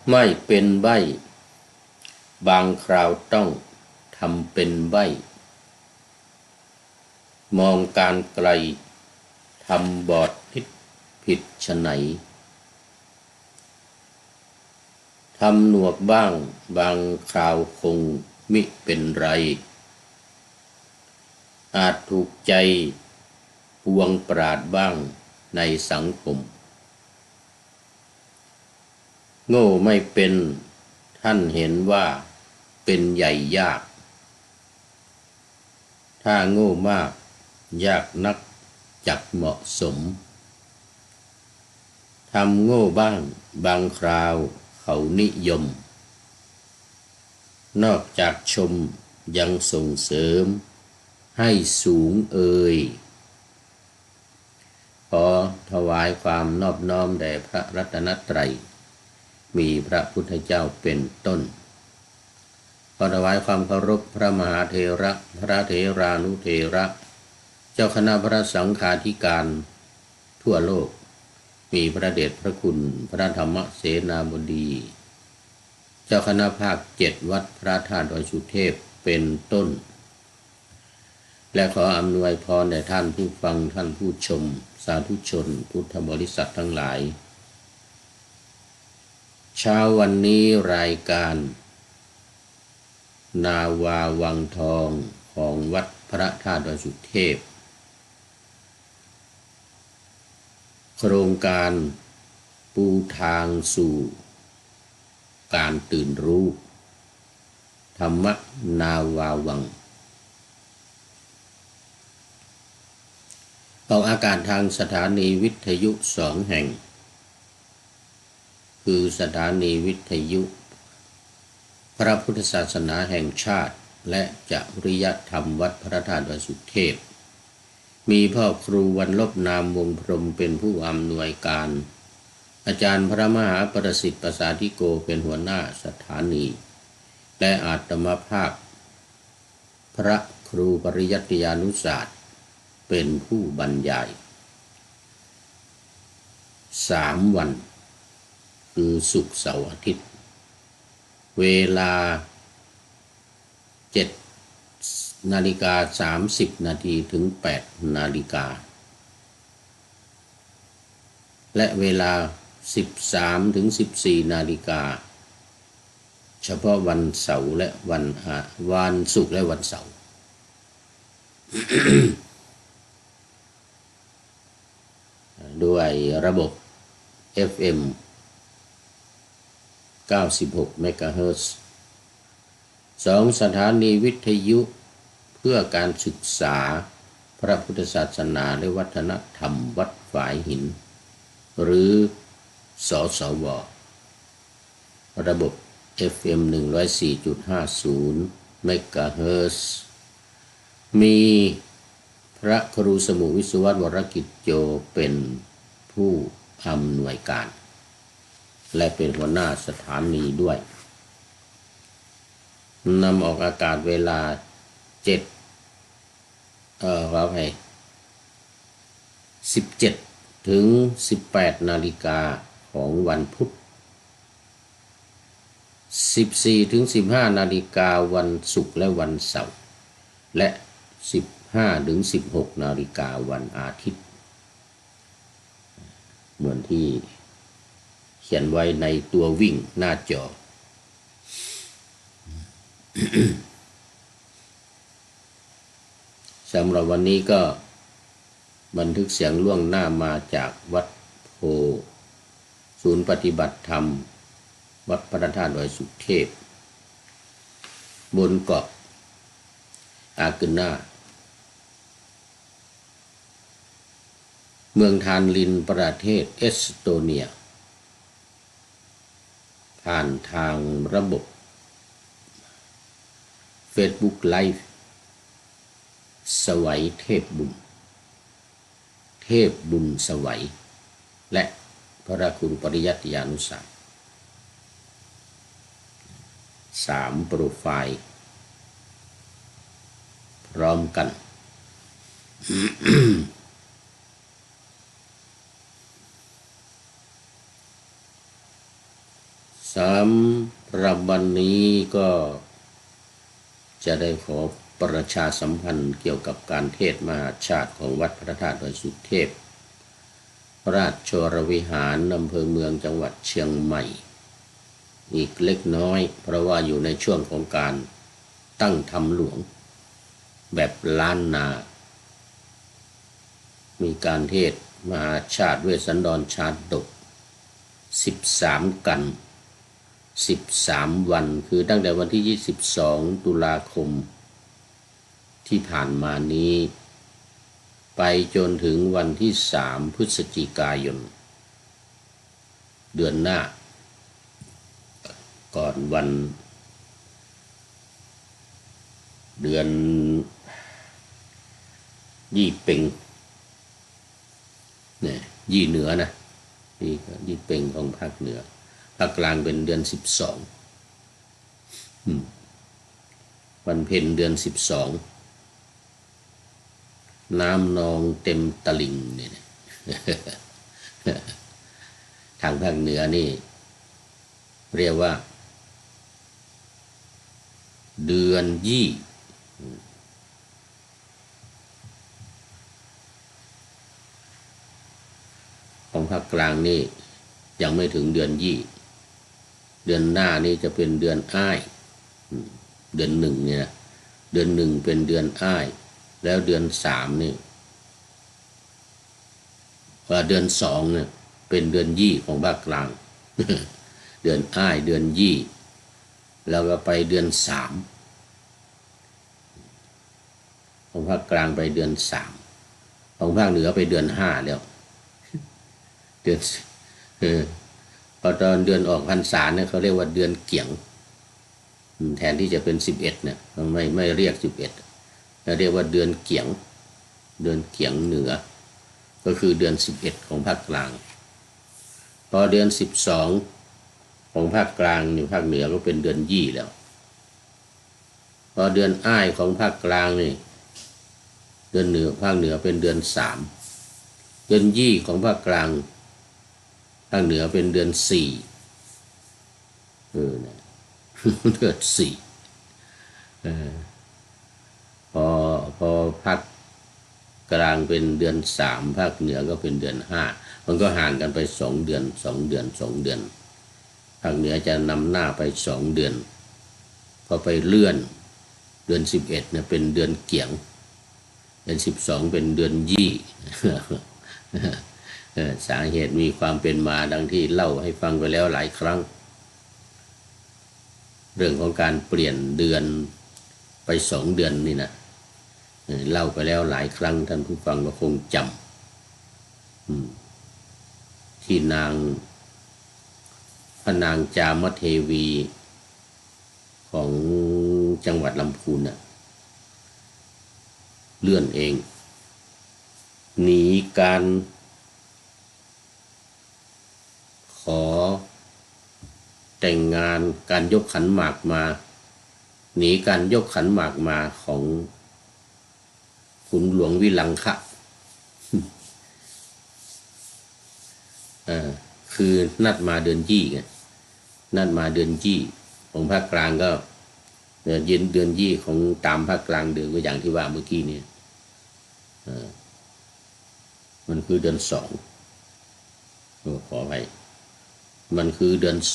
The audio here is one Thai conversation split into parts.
ไม่เป็นใบ้บางคราวต้องทำเป็นใบ้มองการไกลทำบอดผิดไฉนทำหนวกบ้างบางคราวคงมิเป็นไรอาจถูกใจปวงปราดบ้างในสังคมโง่ไม่เป็นท่านเห็นว่าเป็นใหญ่ยากถ้าโง่มากยากนักจักเหมาะสมทำโง่บ้างบางคราวเขานิยมนอกจากชมยังส่งเสริมให้สูงเอ่ยขอถวายความนอบน้อมแด่พระรัตนตรัยมีพระพุทธเจ้าเป็นต้นขอถวายความเคารพพระมหาเถระพระเถรานุเถระเจ้าคณะพระสังฆาธิการทั่วโลกมีพระเดชพระคุณพระธรรมเสนาบดีเจ้าคณะภาค7วัดพระธาตุดอยสุเทพเป็นต้นและขออำนวยพรแด่ท่านผู้ฟังท่านผู้ชมสาธุชนพุทธบริษัททั้งหลายเช้าวันนี้รายการนาวาวังทองของวัดพระธาตุดอยสุเทพโครงการปูทางสู่การตื่นรู้ธรรมนาวาวังออกอากาศทางสถานีวิทยุ2 แห่งคือสถานีวิทยุพระพุทธศาสนาแห่งชาติและจริยธรรมวัดพระธาตุดอยสุเทพมีพ่อครูวันลบนามวงพรหมเป็นผู้อำนวยการอาจารย์พระมหาประสิทธิ์ประสาธิโกเป็นหัวหน้าสถานีและอาตมาภาพพระครูปริยัติยานุศาสตร์เป็นผู้บรรยาย3 วันคือศุกร์เสาร์อาทิตย์เวลา 7:30 น.ถึง 8:00 น.และเวลา 13 ถึง 14:00 น.เฉพาะวันเสาร์และวันศุกร์และวันเสาร์ ด้วยระบบ FM 96 เมกะเฮิรตซ์2 สถานีวิทยุเพื่อการศึกษาพระพุทธศาสนาและวัฒนธรรมวัดฝายหินหรือสสว.ระบบ FM 104.50 เมกะเฮิรตซ์มีพระครูสมุวิศวรวรกิจโยเป็นผู้อำนวยการและเป็นหัวหน้าสถานีด้วยนำออกอากาศเวลา17 ถึง 18 นาฬิกาของวันพุธ14 ถึง 15 นาฬิกาวันศุกร์และวันเสาร์และ15 ถึง 16 นาฬิกาวันอาทิตย์เหมือนที่เขียนไว้ในตัววิ่งหน้าจอ สำหรับวันนี้ก็บันทึกเสียงล่วงหน้ามาจากวัดโพศูนย์ปฏิบัติธรรมวัดพระธาตุดอยสุเทพบนเกาะอากุน่าเมืองทานลินประเทศเอสโตเนียผ่านทางระบบ Facebook Live สวัยเทพบุญสวัยและพระครูปริยัติยานุศาสตร์3 โปรไฟล์พร้อมกัน ส สำหรับวันนี้ก็จะได้ขอประชาสัมพันธ์เกี่ยวกับการเทศน์มหาชาติของวัดพระธาตุดอยสุเทพราชวรวิหารอำเภอเมืองจังหวัดเชียงใหม่อีกเล็กน้อยเพราะว่าอยู่ในช่วงของการตั้งธรรมหลวงแบบล้านนามีการเทศน์มหาชาติเวสสันดรชาดก13 กัน13 วันคือตั้งแต่วันที่22 ตุลาคมที่ผ่านมานี้ไปจนถึงวันที่3 พฤศจิกายนเดือนหน้าก่อนวันเดือนยี่เป่งเนี่ยยี่เหนือนะนี่ยี่เป่งของภาคเหนือภาคกลางเป็นเดือน12วันเพ็ญเดือน12น้ำนองเต็มตลิ่งเนี่ยทางภาคเหนือนี่เรียกว่าเดือนยี่ของภาคกลางนี่ยังไม่ถึงเดือนยี่เดือนหน้านี่จะเป็นเดือนอ้ายเดือน1เนี่ยเดือน1เป็นเดือนอ้ายแล้วเดือน3นี่เดือน2เนี่ยเป็นเดือนยี่ของภาคกลาง เดือนอ้ายเดือนยี่แล้วก็ไปเดือน3ของภาคกลางไปเดือน3ของภาคเหนือไปเดือน5แล้วเดือนพอตอนเดือนออกพรรษาเนี่ยเขาเรียกว่าเดือนเกี่ยงแทนที่จะเป็น11เนี่ยไม่เรียก11เรียกว่าเดือนเกี่ยงเดือนเกี่ยงเหนือก็คือเดือน11ของภาคกลางพอเดือน12ของภาคกลางอยู่ภาคเหนือก็เป็นเดือนยี่แล้วพอเดือนอ้ายของภาคกลางนี่เดือนเหนือภาคเหนือเป็นเดือน3เดือนยี่ของภาคกลางภาคเหนือเป็นเดือน4นะเดือน4พอภาคกลางเป็นเดือน3ภาคเหนือก็เป็นเดือน5มันก็ห่างกันไป2 เดือนภาคเหนือจะนำหน้าไป2 เดือนพอไปเลื่อนเดือน11เนี่ยเป็นเดือนเกี่ยงเดือน12เป็นเดือนยี่สาเหตุมีความเป็นมาดังที่เล่าให้ฟังไปแล้วหลายครั้งเรื่องของการเปลี่ยนเดือนไป2 เดือนนี่นะเล่าไปแล้วหลายครั้งท่านผู้ฟังก็คงจำที่พระนางจามเทวีของจังหวัดลำพูนน่ะเลื่อนเองหนีการขอแต่งงานการยกขันหมากมาหนีการยกขันหมากมาของขุนหลวงวิลังคะคือนัดมาเดือนยี่ไงนัดมาเดือนยี่ของภาคกลางก็เดือนยี่ของตามภาคกลางเดือนก็อย่างที่ว่าเมื่อกี้นี้มันคือเดือน2ขอไปมันคือเดือน2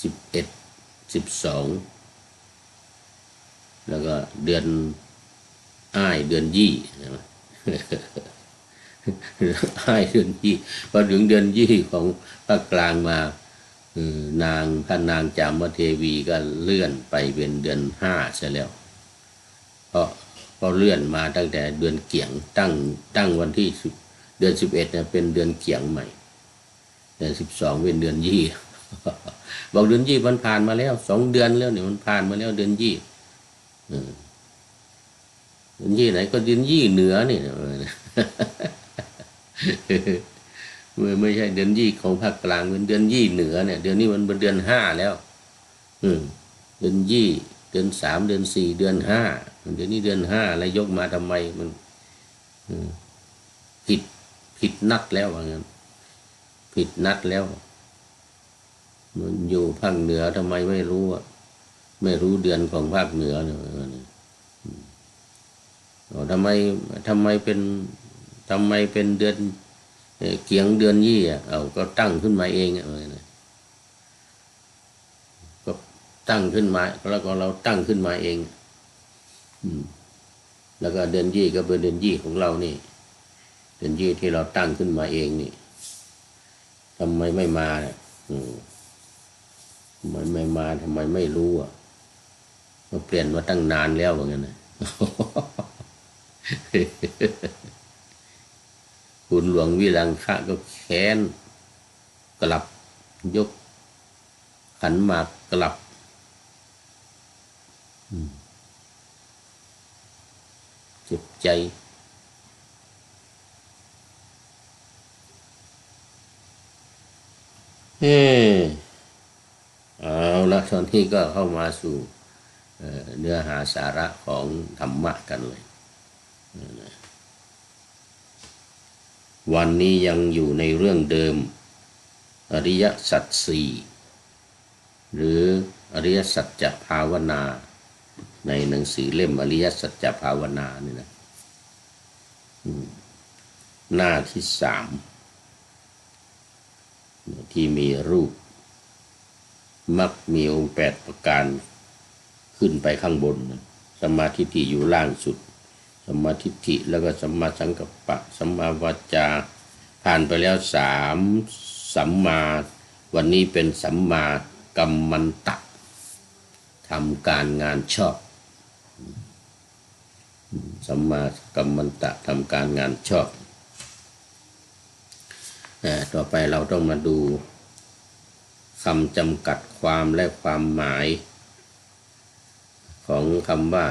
11 12แล้วก็เดือนอ้ายเดือนยี่อ้ายเดือนยี่พอถึงเดือนยี่ของภาคกลางมาพระนางจามเทวีก็เลื่อนไปเป็นเดือน5เสียแล้วเพราะเลื่อนมาตั้งแต่เดือนเกี่ยงตั้งวันที่เดือน11เนี่ยเป็นเดือนเกี่ยงใหม่เดือน12เป็นเดือนยี่บอกเดือนยี่มันผ่านมาแล้ว2 เดือนแล้วเนี่ยมันผ่านมาแล้วเดือนยี่เดือนยี่ไหนก็เดือนยี่เหนือนี่ไม่ใช่เดือนยี่ของภาคกลางเป็นเดือนยี่เหนือเนี่ยเดือนนี้มันเป็นเดือน5แล้วเดือนยี่เดือน3เดือน4เดือน5เดือนนี้เดือน5อะไรยกมาทำไมมันผิดนัดแล้วว่างั้นผิดนัดแล้ว มันอยู่ภาคเหนือทำไมไม่รู้อ่ะไม่รู้เดือนของภาคเหนือเนี่ยทำไมทำไมเป็นทำไมเป็นเดือนเกียงเดือนยี่อ่ะเอาก็ตั้งขึ้นมาเองอ่ะก็ตั้งขึ้นมาแล้วก็เราตั้งขึ้นมาเองแล้วก็เดือนยี่ก็เป็นเดือนยี่ของเรานี่เดือนยี่ที่เราตั้งขึ้นมาเองนี่ทำไมไม่มาเนี่ยทำไมไม่มาทำไมไม่รู้อ่ะมาเปลี่ยนมาตั้งนานแล้วเหมือนกันนะคุณหลวงวิรังคะก็แค้นกลับยกขันหมากกลับเจ็บใจเอาละตอนที่ก็เข้ามาสู่เนื้อหาสาระของธรรมะกันเลยวันนี้ยังอยู่ในเรื่องเดิมอริยสัจสี่หรืออริยสัจจะภาวนาในหนังสือเล่มอริยสัจจะภาวนานี่นะหน้าที่3ที่มีรูปมักมีองค์8ประการขึ้นไปข้างบนสัมมาทิฏฐิอยู่ล่างสุดสัมมาทิฏฐิแล้วก็สัมมาสังกัปปะสัมมาวาจาผ่านไปแล้ว3สัมมาวันนี้เป็นสัมมากัมมันตะทำการงานชอบสัมมากัมมันตะทำการงานชอบต่อไปเราต้องมาดูคำจำกัดความและความหมายของคำว่า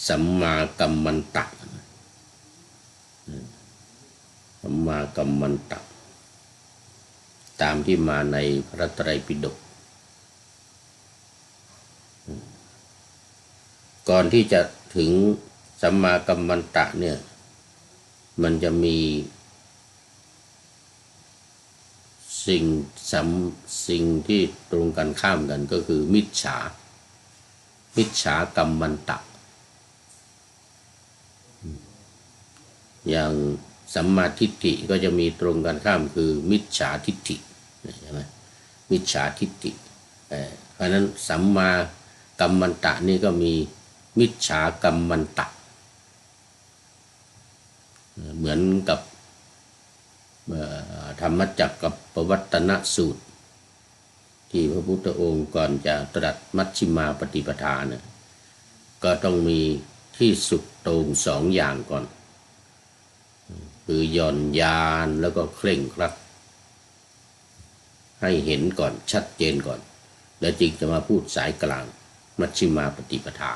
สัมมากัมมันตะสัมมากัมมันตะตามที่มาในพระไตรปิฎกก่อนที่จะถึงสัมมากัมมันตะเนี่ยมันจะมีสิ่งที่ตรงกันข้ามกันก็คือมิจฉากัมมันตะอย่างสัมมาทิฏฐิก็จะมีตรงกันข้ามคือมิจฉาทิฏฐิใช่ไหมมิจฉาทิฏฐิเพราะนั้นสัมมากัมมันตะนี่ก็มีมิจฉากัมมันตะเหมือนกับธรรมจักรกับปวัตตนสูตรที่พระพุทธองค์ก่อนจะตรัสมัชฌิมาปฏิปทาเนี่ยก็ต้องมีที่สุดตรง2อย่างก่อนคือหย่อนยานแล้วก็เคร่งครัดให้เห็นก่อนชัดเจนก่อนแล้วจึงจะมาพูดสายกลางมัชฌิมาปฏิปทา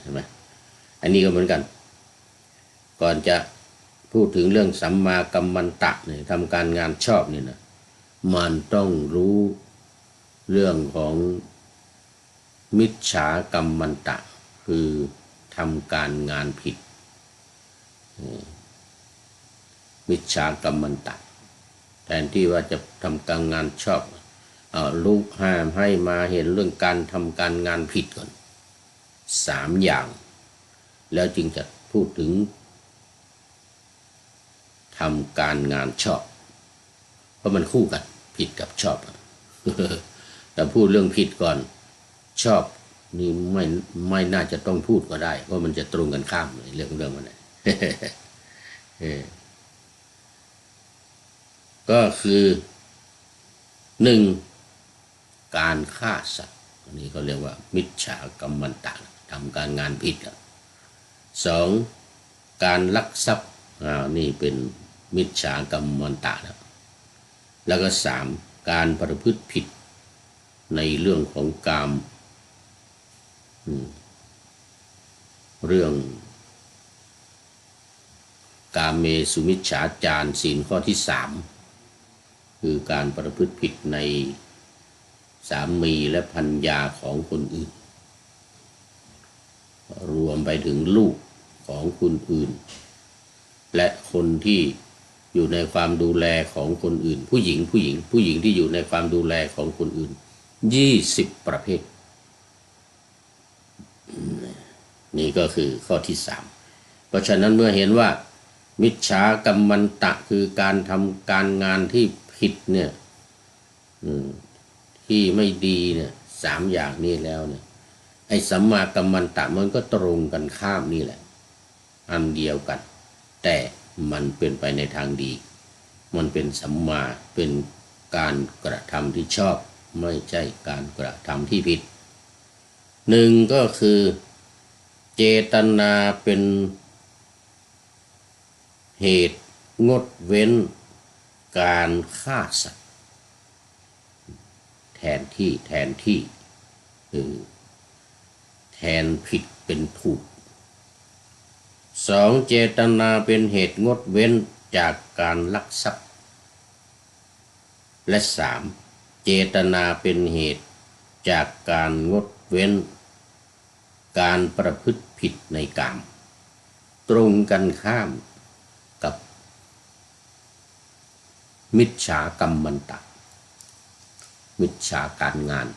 ใช่ไหมอันนี้ก็เหมือนกันก่อนจะพูดถึงเรื่องสัมมากัมมันตะเนี่ยทำการงานชอบเนี่ยนะมันต้องรู้เรื่องของมิจฉากัมมันตะคือทำการงานผิดมิจฉากัมมันตะแทนที่ว่าจะทำการงานชอบลูกห้ามให้มาเห็นเรื่องการทำการงานผิดก่อน3อย่างแล้วจึงจะพูดถึงทำการงานชอบเพราะมันคู่กันผิดกับชอบแต่พูดเรื่องผิดก่อนชอบนี่ไม่น่าจะต้องพูดก็ได้เพราะมันจะตรงกันข้ามเลยเรื่องมันก็คือ1การฆ่าสัตว์อันนี้เขาเรียกว่ามิจฉากัมมันตะทำการงานผิด2การลักทรัพย์นี่เป็นมิจฉากัมมันตะแล้วก็3การประพฤติผิดในเรื่องของกามเรื่องกาเมสุมิจฉาจารศีลข้อที่3คือการประพฤติผิดในสามีและภรรยาของคนอื่นรวมไปถึงลูกของคนอื่นและคนที่ อยู่ในความดูแลของคนอื่นผู้หญิงที่อยู่ในความดูแลของคนอื่น20ประเภทนี่ก็คือข้อที่3เพราะฉะนั้นเมื่อเห็นว่ามิจฉากัมมันตะคือการทำการงานที่ผิดเนี่ยที่ไม่ดีเนี่ย3อย่างนี้แล้วเนี่ยไอ้สัมมากัมมันตะมันก็ตรงกันข้ามนี่แหละอันเดียวกันแต่มันเป็นไปในทางดีมันเป็นสัมมาเป็นการกระทำที่ชอบไม่ใช่การกระทำที่ผิด1ก็คือเจตนาเป็นเหตุงดเว้นการฆ่าสัตว์แทนที่แทนผิดเป็นถูก2เจตนาเป็นเหตุงดเว้นจากการลักทรัพย์และ3เจตนาเป็นเหตุจากการงดเว้นการประพฤติผิดในกามตรงกันข้ามกับมิจฉากัมมันตะมิจฉาการงาน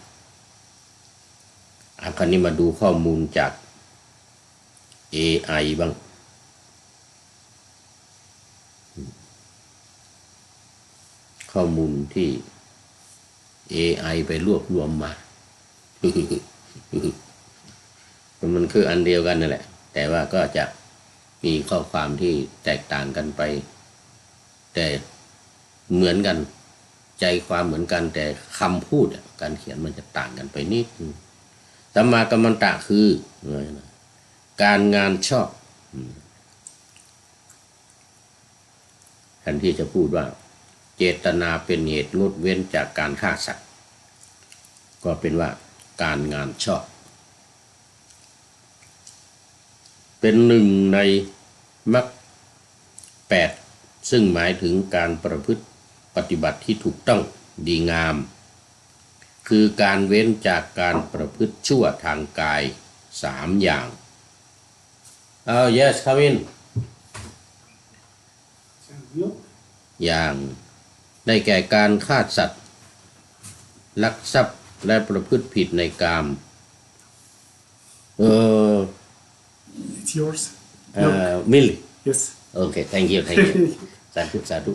คราวนี้มาดูข้อมูลจาก AI บ้างข้อมูลที่ AI ไปรวบรวมมา มันคืออันเดียวกันนั่นแหละแต่ว่าก็จะมีข้อความที่แตกต่างกันไปแต่เหมือนกันใจความเหมือนกันแต่คำพูดการเขียนมันจะต่างกันไปนิดสัมมากัมมันตะคือการงานชอบแทนที่จะพูดว่าเจตนาเป็นเหตุงดเว้นจากการฆ่าสัตว์ก็เป็นว่าการงานชอบเป็นหนึ่งในมรรค8ซึ่งหมายถึงการประพฤติปฏิบัติที่ถูกต้องดีงามคือการเว้นจากการประพฤติชั่วทางกาย3อย่างyes come in อย่างได้แก่การฆ่าสัตว์ลักทรัพย์และประพฤติผิดในกามIt's yours. Milk Yes. Okay thank you สาธุ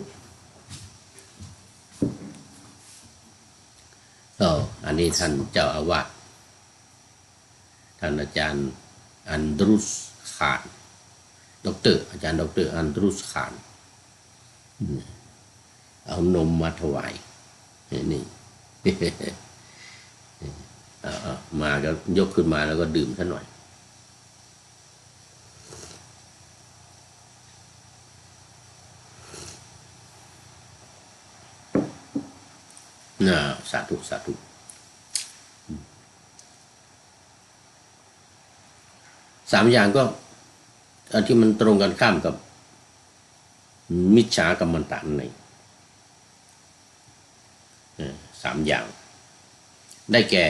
อันนี้ท่านเจ้าอาวาสท่านอาจารย์อันดรุสขานอาจารย์ดรอันดรุสขานเอานมมาถวายนี่มาก็ยกขึ้นมาแล้วก็ดื่มซะหน่อยสาธุ3อย่างก็อันที่มันตรงกันข้ามกับมิจฉากัมมันตะนั่นเอง3อย่างได้แก่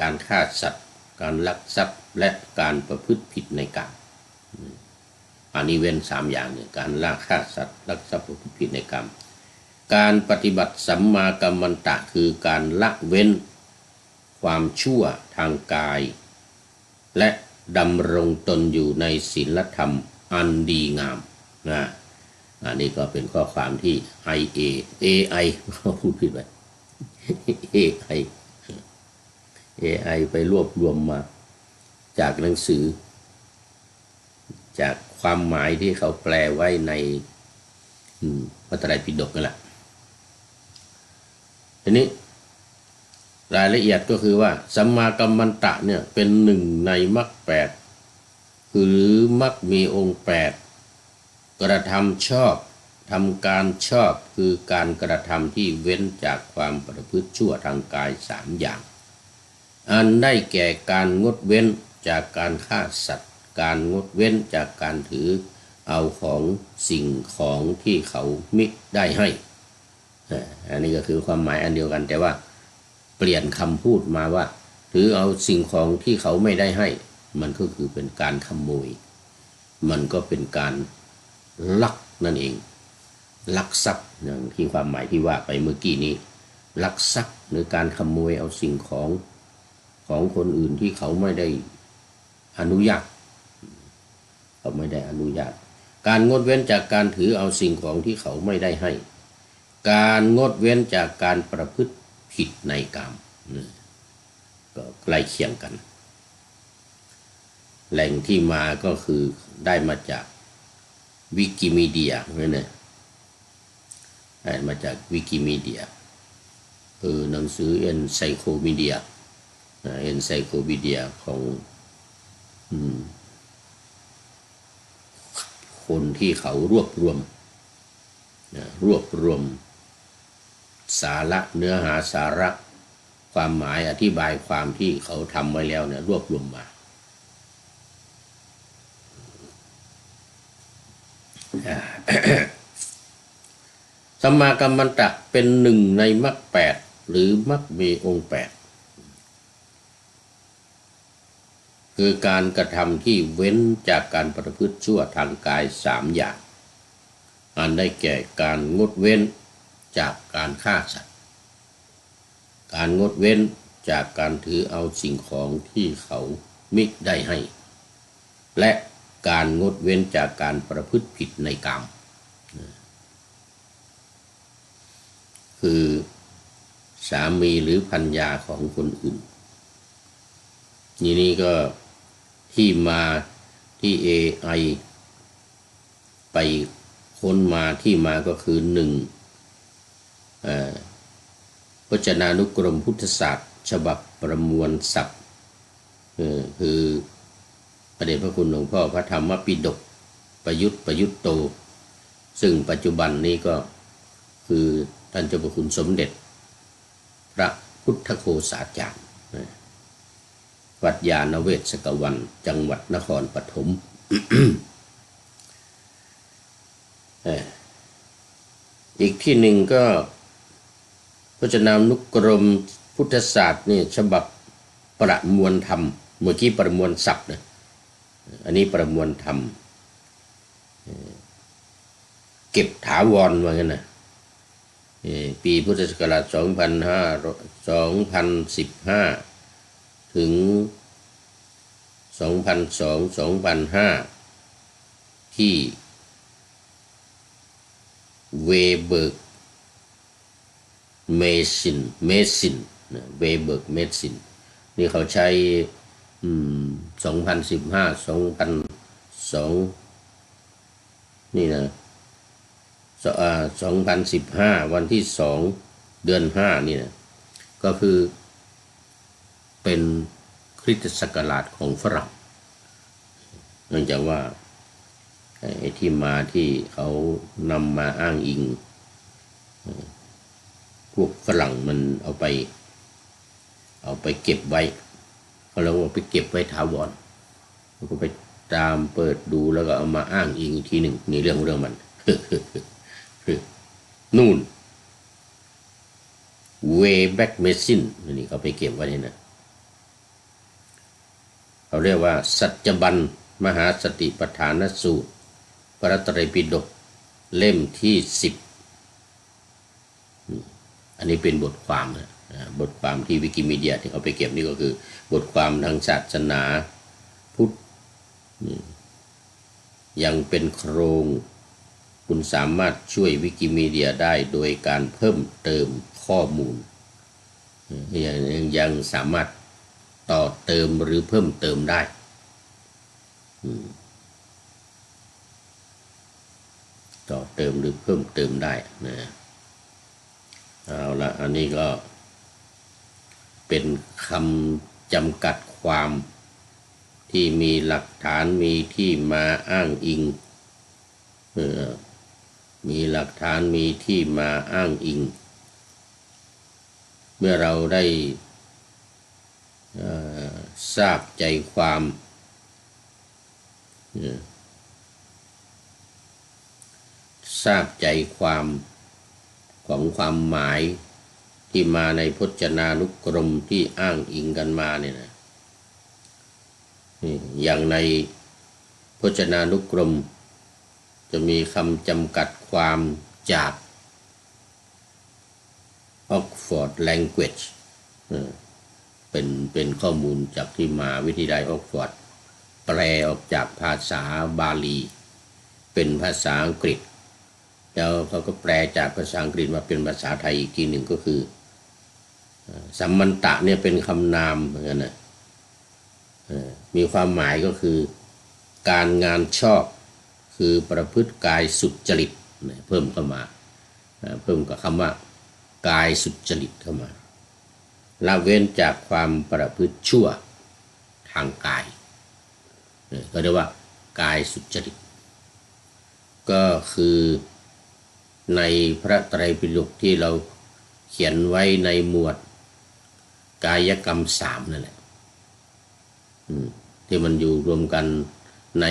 การฆ่าสัตว์การลักทรัพย์และการประพฤติผิดในกามอันนี้เว้น3อย่างเนี่ยการฆ่าสัตว์ลักทรัพย์ประพฤติผิดในกามการปฏิบัติสัมมากัมมันตะคือการละเว้นความชั่วทางกายและดำรงตนอยู่ในศีลธรรมอันดีงามอันนี้ก็เป็นข้อความที่ AI พูดผิดไป AI ไปรวบรวมมาจากหนังสือจากความหมายที่เขาแปลไว้ในพระไตรปิฎกนั่นแหละทีนี้รายละเอียดก็คือว่าสัมมากัมมันตะเนี่ยเป็นหนึ่งในมรรค8หรือมรรคมีองค์8กระทำชอบทำการชอบคือการกระทำที่เว้นจากความประพฤติชั่วทางกาย3อย่างอันได้แก่การงดเว้นจากการฆ่าสัตว์การงดเว้นจากการถือเอาของสิ่งของที่เขามิได้ให้อันนี้ก็คือความหมายอันเดียวกันแต่ว่าเปลี่ยนคำพูดมาว่าถือเอาสิ่งของที่เขาไม่ได้ให้มันก็คือเป็นการขโมยมันก็เป็นการลักนั่นเอง ลักทรัพย์อย่างที่ความหมายที่ว่าไปเมื่อกี้นี้ลักทรัพย์หรือการขโมยเอาสิ่งของคนอื่นที่เขาไม่ได้อนุญาตเขาไม่ได้อนุญาตการงดเว้นจากการถือเอาสิ่งของที่เขาไม่ได้ให้การงดเว้นจากการประพฤติผิดในกามก็ใกล้เคียงกันแหล่งที่มาก็คือได้มาจากวิกิมีเดียเนี่ยได้มาจากวิกิมีเดียหนังสือเอ็นไซโคมีเดียของคนที่เขารวบรวมสาระเนื้อหาสาระความหมายอธิบายความที่เขาทำไว้แล้วเนี่ยรวบรวมมาสัมมากัมมันตะเป็นหนึ่งในมรรคแปดหรือมรรคมีองค์แปดคือการกระทำที่เว้นจากการประพฤติชั่วทางกาย3อย่างอันได้แก่การงดเว้นจากการฆ่าสัตว์การงดเว้นจากการถือเอาสิ่งของที่เขามิได้ให้และการงดเว้นจากการประพฤติผิดในกามคือสามีหรือภรรยาของคนอื่นนี่ก็ที่มาที่ AI ไปค้นมาที่มาก็คือ1พจนานุกรมพุทธศาสตร์ฉบับประมวลศัพท์คือพระเดชพระคุณหลวงพ่อพระธรรมปิฎกประยุตโตซึ่งปัจจุบันนี้ก็คือท่านเจ้าพระคุณสมเด็จพระพุทธโฆษาจารย์วัดยาณเวศกวันจังหวัดนครปฐม อีกที่หนึ่งก็พจนานุกรมพุทธศาสตร์นี่ฉบับประมวลธรรมเมื่อกี้ประมวลศัพท์นะอันนี้ประมวลธรรมเก็บถาวรว่างั้นนะปีพุทธศักราช2015ถึง2002-2005ที่เวเบิร์กเมซินเวเบิร์กเมซินนี่เขาใช้2015-2002นี่นะ2015วันที่2 เดือน 5นี่นะก็คือเป็นคริสตศักราชของฝรั่งเนื่องจากว่าไอ้ที่มาที่เขานำมาอ้างอิงพวกฝรั่งมันเอาไปเก็บไว้เขาเรียกว่าไปเก็บไว้ถาวรแล้วก็ไปตามเปิดดูแล้วก็เอามาอ้างอิงอีกทีหนึ่งนี่เรื่องมัน นู่น Wayback Machine นี่เขาไปเก็บไว้นี่นะเขาเรียกว่าสัจจบันมหาสติปัฏฐานสูตรพระไตรปิฎกเล่มที่10อันนี้เป็นบทความบทความที่วิกิมีเดียที่เขาไปเก็บนี่ก็คือบทความทางศาสนาพุทธยังเป็นโครงคุณสามารถช่วยวิกิมีเดียได้โดยการเพิ่มเติมข้อมูลยังสามารถต่อเติมหรือเพิ่มเติมได้ต่อเติมหรือเพิ่มเติมได้นะเอาละอันนี้ก็เป็นคำจำกัดความที่มีหลักฐานมีที่มาอ้างอิงมีหลักฐานมีที่มาอ้างอิงเมื่อเราได้ทราบใจความทราบใจความของความหมายที่มาในพจนานุกรมที่อ้างอิงกันมาเนี่ยนะอย่างในพจนานุกรมจะมีคำจำกัดความ จาก Oxford Language เป็นข้อมูลจากที่มาวิทยาลัยออกฟอร์ดแปลออกจากภาษาบาลีเป็นภาษาอังกฤษแล้วเขาก็แปลจากภาษาอังกฤษมาเป็นภาษาไทยอีกทีหนึ่งก็คือสัมมันตะเนี่ยเป็นคำนามเหมือนกันนะมีความหมายก็คือการงานชอบคือประพฤติกายสุจริตเพิ่มเข้ามาเพิ่มกับคำว่ากายสุจริตเข้ามาละเว้นจากความประพฤติชั่วทางกายก็เรียกว่ากายสุจริตก็คือในพระไตรปิฎกที่เราเขียนไว้ในหมวดกายกรรม3นั่นแหละที่มันอยู่รวมกันใน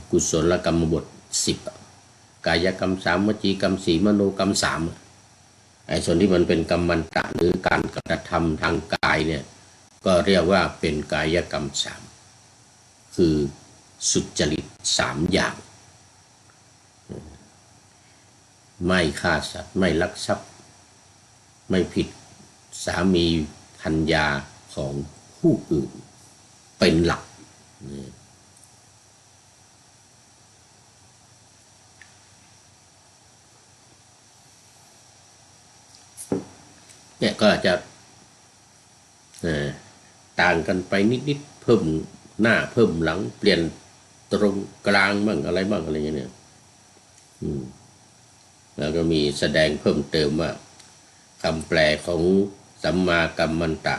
กุศลกรรมบท10กายกรรม3วจีกรรม4มโนกรรม3ไอ้ส่วนที่มันเป็นกรรมันตะหรือการกระทำทางกายเนี่ยก็เรียกว่าเป็นกายกรรม3คือสุจริต3อย่างไม่ฆ่าสัตว์ไม่ลักทรัพย์ไม่ผิดสามีภรรยาของผู้อื่นเป็นหลักเนี่ยก็จะต่างกันไปนิดๆเพิ่มหน้าเพิ่มหลังเปลี่ยนตรงกลางบ้างอะไรบ้างอะไรอย่างเงี้ยแล้วก็มีแสดงเพิ่มเติมว่าคำแปลของสัมมากัมมันตะ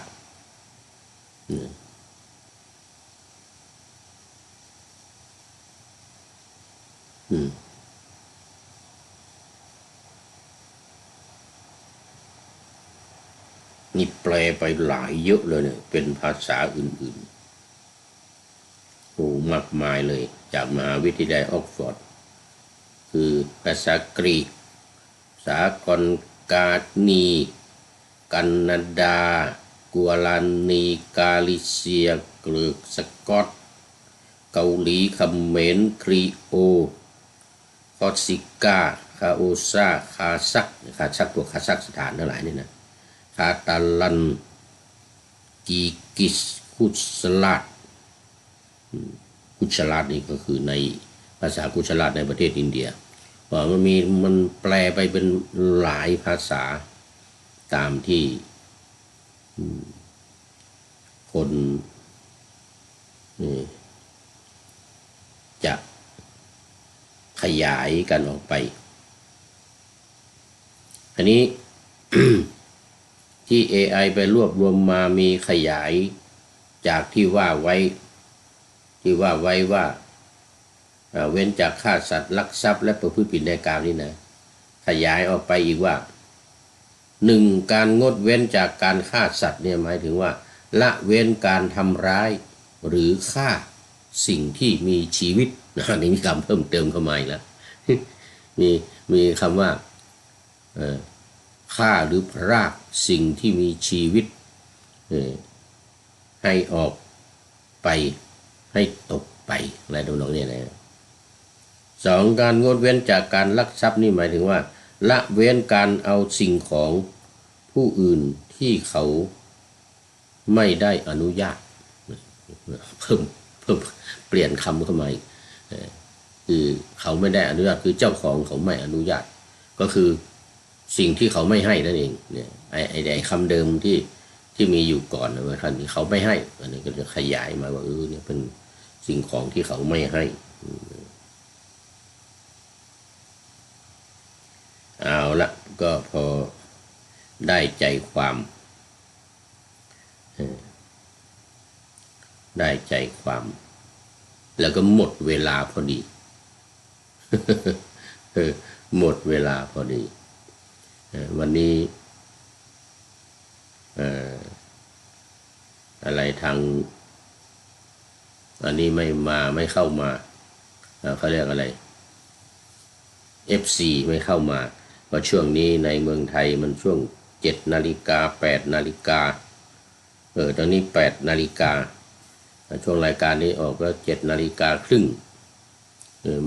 นี่แปลไปหลายเยอะเลยเนี่ยเป็นภาษาอื่นๆโอ้มากมายเลยจากมหาวิทยาลัยออกฟอร์ดคือภาษากรีกสากลกานีกันนาดากัวลานีกาลิเซียเกลือกสกอตเกาหลีเขมรครีโอคอร์ซิกาคาโอซาคาซักพวกคาซักสถานทั้งหลายนี่นะคาตาลันกีกิสกุชลาดนี่ก็คือในภาษากุชลาดในประเทศอินเดียว่ามันแปลไปเป็นหลายภาษาตามที่คนจะขยายกันออกไปอันนี้ ที่ AI ไปรวบรวมมามีขยายจากที่ว่าไว้ว่าเว้นจากฆ่าสัตว์ลักทรัพย์และประพฤติผิดในกามนี่นะขยายออกไปอีกว่า1การงดเว้นจากการฆ่าสัตว์เนี่ยหมายถึงว่าละเว้นการทำร้ายหรือฆ่าสิ่งที่มีชีวิตนี่มีคำเพิ่มเติมเข้ามาอีกแล้วมีคำว่าฆ่าหรือพรากสิ่งที่มีชีวิตให้ออกไปให้ตกไปอะไรตรงนี้นะ2การงดเว้นจากการลักทรัพย์นี่หมายถึงว่าละเว้นการเอาสิ่งของผู้อื่นที่เขาไม่ได้อนุญาตเพิ่มเปลี่ยนคำเข้ามาอีกคือเขาไม่ได้อนุญาตคือเจ้าของเขาไม่อนุญาตก็คือสิ่งที่เขาไม่ให้นั่นเองเนี่ยไอ้คำเดิมที่มีอยู่ก่อนนะว่าท่านเขาไม่ให้อันนี้ก็จะขยายมาว่าเนี่ยเป็นสิ่งของที่เขาไม่ให้เอาละก็พอได้ใจความแล้วก็หมดเวลาพอดี หมดเวลาพอดีวันนี้อะไรทางอันนี้ไม่เข้ามาเขาเรียกอะไร FC ไม่เข้ามาเพราะช่วงนี้ในเมืองไทยมันช่วง7 นาฬิกา8 นาฬิกาตอนนี้8 นาฬิกาช่วงรายการนี้ออกก็7 นาฬิกาครึ่ง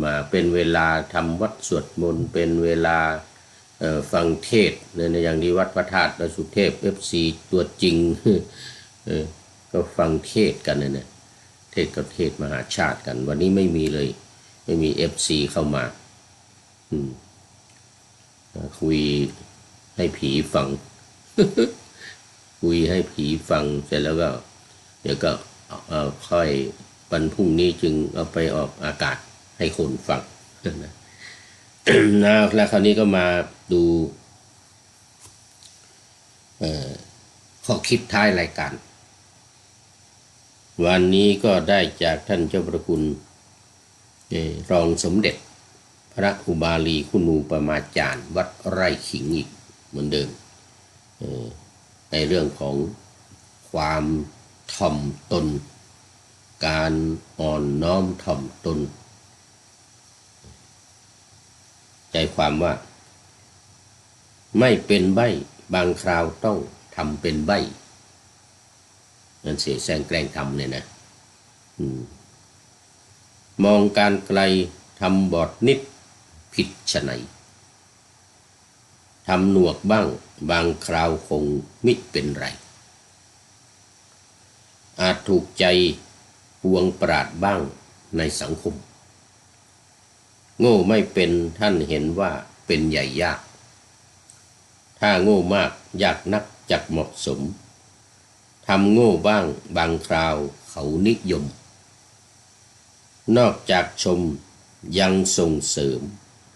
มาเป็นเวลาทำวัดสวดมนต์เป็นเวลาฟังเทศน์ในอย่างที่วัดพระธาตุดอยสุเทพ FC ตัวจริงก็ฟังเทศน์กันเนี่ยเทศน์กับเทศน์มหาชาติกันวันนี้ไม่มีเลยไม่มี FC เข้ามาคุยให้ผีฟัง คุยให้ผีฟังเสร็จแล้วก็เดี๋ยวก็ค่อยวันพรุ่งนี้จึงเอาไปออกอากาศให้คนฟังนะ แล้วคราวนี้ก็มาดูข้อคิดท้ายรายการวันนี้ก็ได้จากท่านเจ้าประคุณรองสมเด็จพระอุบาลีคุณูปมาจารย์วัดไร่ขิงอีกเหมือนเดิมในเรื่องของความถ่อมตนการอ่อนน้อมถ่อมตนใจความว่าไม่เป็นใบ้บางคราวต้องทำเป็นใบ้นั่นเสียแซงแกล้งทำเนี่ยนะมองการไกลทำบอดนิดผิดฉะไหนทำหนวกบ้างบางคราวคงมิเป็นไรอาจถูกใจปวงปราดบ้างในสังคมโง่ไม่เป็นท่านเห็นว่าเป็นใหญ่ยากถ้าโง่มากยากนักจักเหมาะสมทำโง่บ้างบางคราวเขานิยมนอกจากชมยังส่งเสริม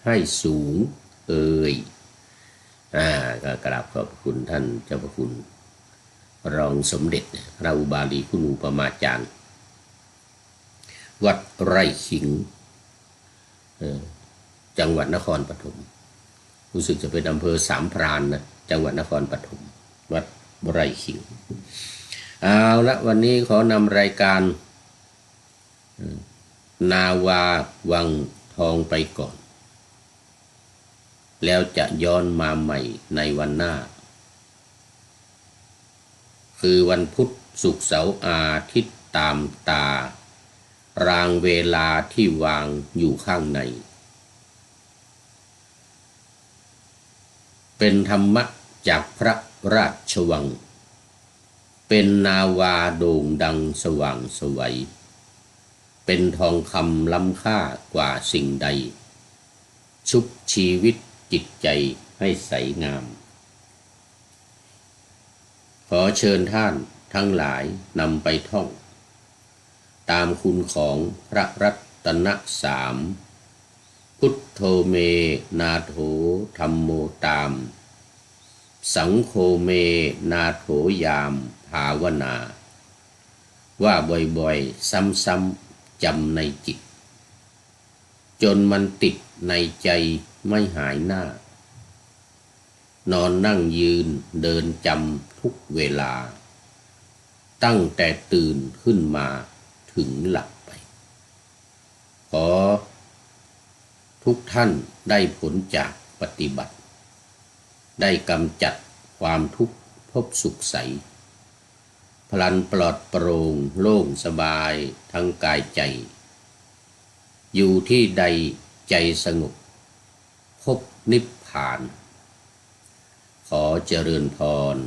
ให้สูงก็กราบขอบคุณท่านเจ้าพระคุณรองสมเด็จพระอุบาลีคุณูปมาจารย์วัดไร่ขิงจังหวัดนครปฐมรู้สึกจะเป็นอำเภอสามพรานนะจังหวัดนครปฐมวัดไร่ขิงเอาละวันนี้ขอนำรายการนาวาวังทองไปก่อนแล้วจะย้อนมาใหม่ในวันหน้าคือวันพุธศุกร์เสาร์อาทิตย์ตามตารางเวลาที่วางอยู่ข้างในเป็นธรรมะจากพระราชวังเป็นนาวาโด่งดังสว่างไสวเป็นทองคำล้ำค่ากว่าสิ่งใดชุบชีวิตจิตใจให้ใสงามขอเชิญท่านทั้งหลายนำไปท่องตามคุณของพระรัตนสามพุทโธเมนาโถธัมโมตามสังโฆเมนาโถยามภาวนาว่าบ่อยๆซ้ำๆจำในจิตจนมันติดในใจไม่หายหน้านอนนั่งยืนเดินจำทุกเวลาตั้งแต่ตื่นขึ้นมาถึงหลับไปขอทุกท่านได้ผลจากปฏิบัติได้กำจัดความทุกข์พบสุขใสพลันปลอดโปร่งโล่งสบายทั้งกายใจอยู่ที่ใดใจสงบพบนิพพานขอเจริญพร